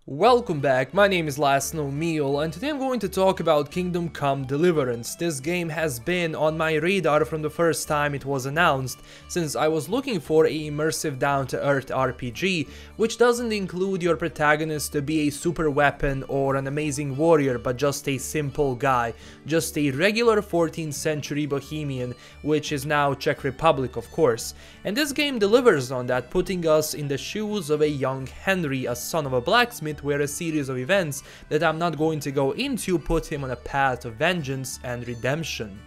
Welcome back, my name is LastKnownMeal and today I'm going to talk about Kingdom Come Deliverance. This game has been on my radar from the first time it was announced, since I was looking for a immersive down-to-earth RPG, which doesn't include your protagonist to be a super weapon or an amazing warrior, but just a simple guy, just a regular 14th century Bohemian, which is now Czech Republic of course. And this game delivers on that, putting us in the shoes of a young Henry, a son of a blacksmith, where a series of events that I'm not going to go into put him on a path of vengeance and redemption.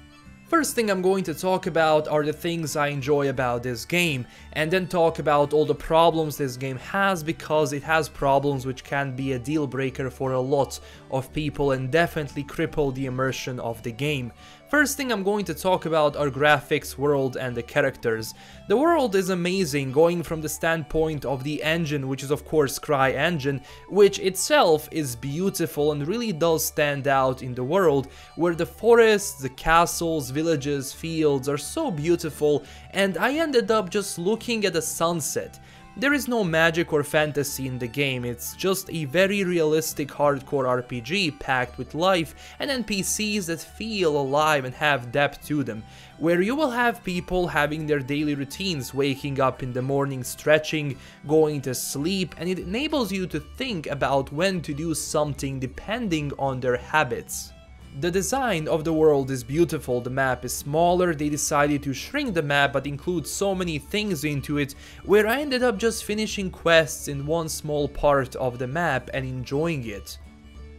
First thing I'm going to talk about are the things I enjoy about this game, and then talk about all the problems this game has, because it has problems which can be a deal breaker for a lot of people and definitely cripple the immersion of the game. First thing I'm going to talk about are graphics, world and the characters. The world is amazing, going from the standpoint of the engine, which is of course CryEngine, which itself is beautiful and really does stand out in the world, where the forests, the castles, villages, fields are so beautiful, and I ended up just looking at the sunset. There is no magic or fantasy in the game, it's just a very realistic hardcore RPG packed with life and NPCs that feel alive and have depth to them, where you will have people having their daily routines, waking up in the morning, stretching, going to sleep, and it enables you to think about when to do something depending on their habits. The design of the world is beautiful, the map is smaller, they decided to shrink the map but include so many things into it, where I ended up just finishing quests in one small part of the map and enjoying it.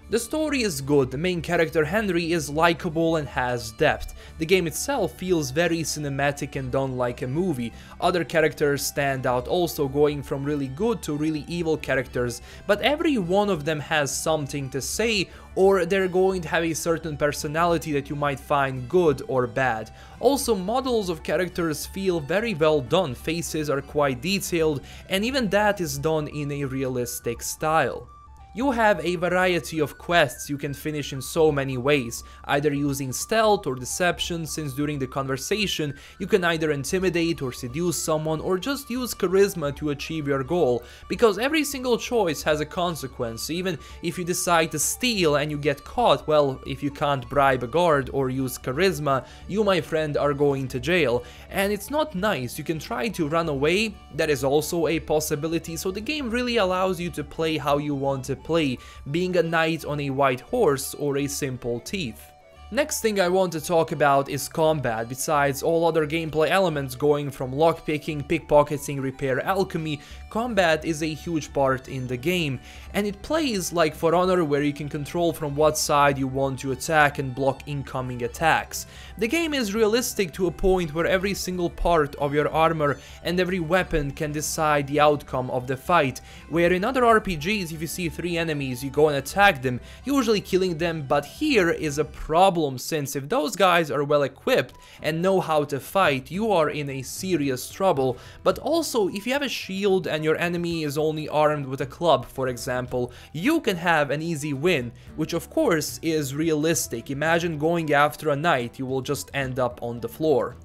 The story is good, the main character Henry is likable and has depth. The game itself feels very cinematic and done like a movie. Other characters stand out also, going from really good to really evil characters, but every one of them has something to say, or they're going to have a certain personality that you might find good or bad. Also, models of characters feel very well done, faces are quite detailed, and even that is done in a realistic style. You have a variety of quests you can finish in so many ways, either using stealth or deception, since during the conversation you can either intimidate or seduce someone, or just use charisma to achieve your goal, because every single choice has a consequence. Even if you decide to steal and you get caught, well, if you can't bribe a guard or use charisma, you, my friend, are going to jail. And it's not nice. You can try to run away, that is also a possibility, so the game really allows you to play how you want to play, being a knight on a white horse or a simple thief. Next thing I want to talk about is combat. Besides all other gameplay elements going from lockpicking, pickpocketing, repair, alchemy, combat is a huge part in the game, and it plays like For Honor, where you can control from what side you want to attack and block incoming attacks. The game is realistic to a point where every single part of your armor and every weapon can decide the outcome of the fight, where in other RPGs if you see 3 enemies you go and attack them, usually killing them, but here is a problem, since if those guys are well equipped and know how to fight, you are in a serious trouble. But also, if you have a shield and your enemy is only armed with a club, for example, you can have an easy win, which of course is realistic. Imagine going after a knight, you will just end up on the floor.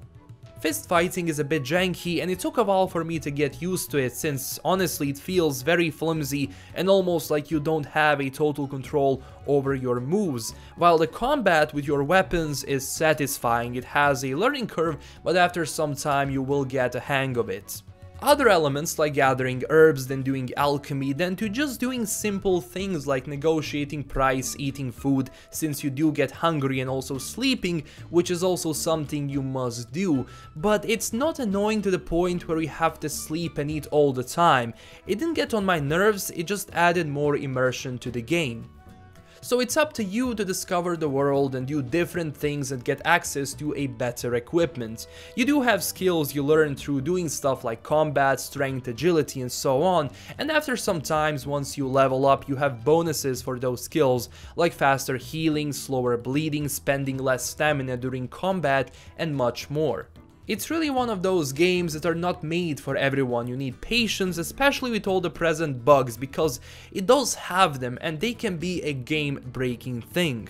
Fist fighting is a bit janky, and it took a while for me to get used to it, since honestly it feels very flimsy and almost like you don't have a total control over your moves, while the combat with your weapons is satisfying. It has a learning curve, but after some time you will get a hang of it. Other elements like gathering herbs, then doing alchemy, then to just doing simple things like negotiating price, eating food, since you do get hungry, and also sleeping, which is also something you must do, but it's not annoying to the point where you have to sleep and eat all the time. It didn't get on my nerves, it just added more immersion to the game. So it's up to you to discover the world and do different things and get access to a better equipment. You do have skills you learn through doing stuff like combat, strength, agility and so on, and after some times, once you level up, you have bonuses for those skills, like faster healing, slower bleeding, spending less stamina during combat, and much more. It's really one of those games that are not made for everyone. You need patience, especially with all the present bugs, because it does have them and they can be a game-breaking thing.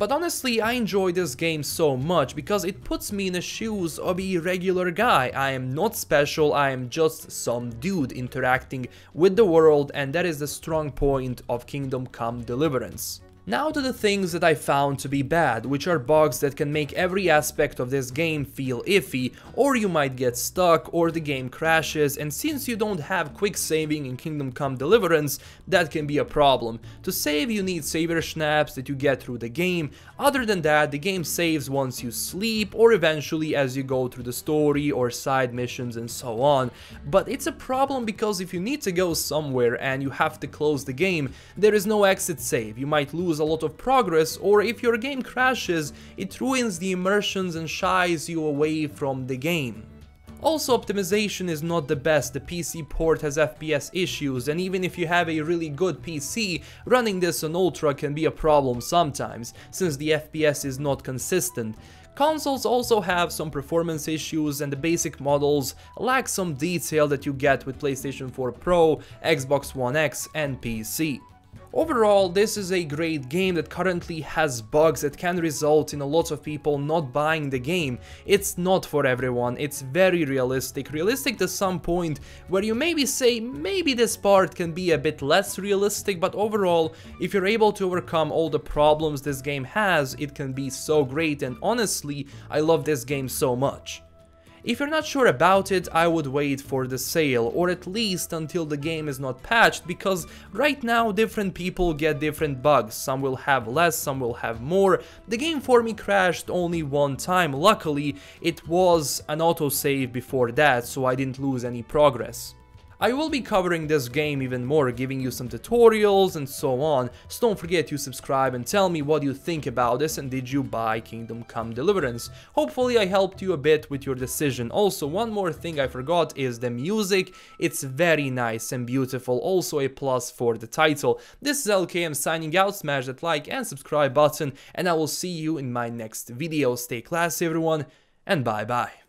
But honestly, I enjoy this game so much because it puts me in the shoes of a regular guy. I am not special, I am just some dude interacting with the world, and that is the strong point of Kingdom Come Deliverance. Now to the things that I found to be bad, which are bugs that can make every aspect of this game feel iffy, or you might get stuck, or the game crashes, and since you don't have quick saving in Kingdom Come Deliverance, that can be a problem. To save you need saver snaps that you get through the game. Other than that, the game saves once you sleep, or eventually as you go through the story or side missions and so on. But it's a problem because if you need to go somewhere and you have to close the game, there is no exit save. You might lose a lot of progress, or if your game crashes, it ruins the immersions and shies you away from the game. Also, optimization is not the best. The PC port has FPS issues, and even if you have a really good PC, running this on Ultra can be a problem sometimes, since the FPS is not consistent. Consoles also have some performance issues, and the basic models lack some detail that you get with PlayStation 4 Pro, Xbox One X, and PC. Overall, this is a great game that currently has bugs that can result in a lot of people not buying the game. It's not for everyone, it's very realistic to some point where you maybe say maybe this part can be a bit less realistic, but overall, if you're able to overcome all the problems this game has, it can be so great, and honestly, I love this game so much. If you're not sure about it, I would wait for the sale, or at least until the game is not patched, because right now different people get different bugs. Some will have less, some will have more. The game for me crashed only one time. Luckily, it was an autosave before that, so I didn't lose any progress. I will be covering this game even more, giving you some tutorials and so on, so don't forget to subscribe and tell me what you think about this, and did you buy Kingdom Come Deliverance. Hopefully I helped you a bit with your decision. Also, one more thing I forgot is the music. It's very nice and beautiful, also a plus for the title. This is LKM signing out. Smash that like and subscribe button, and I will see you in my next video. Stay classy everyone, and bye bye.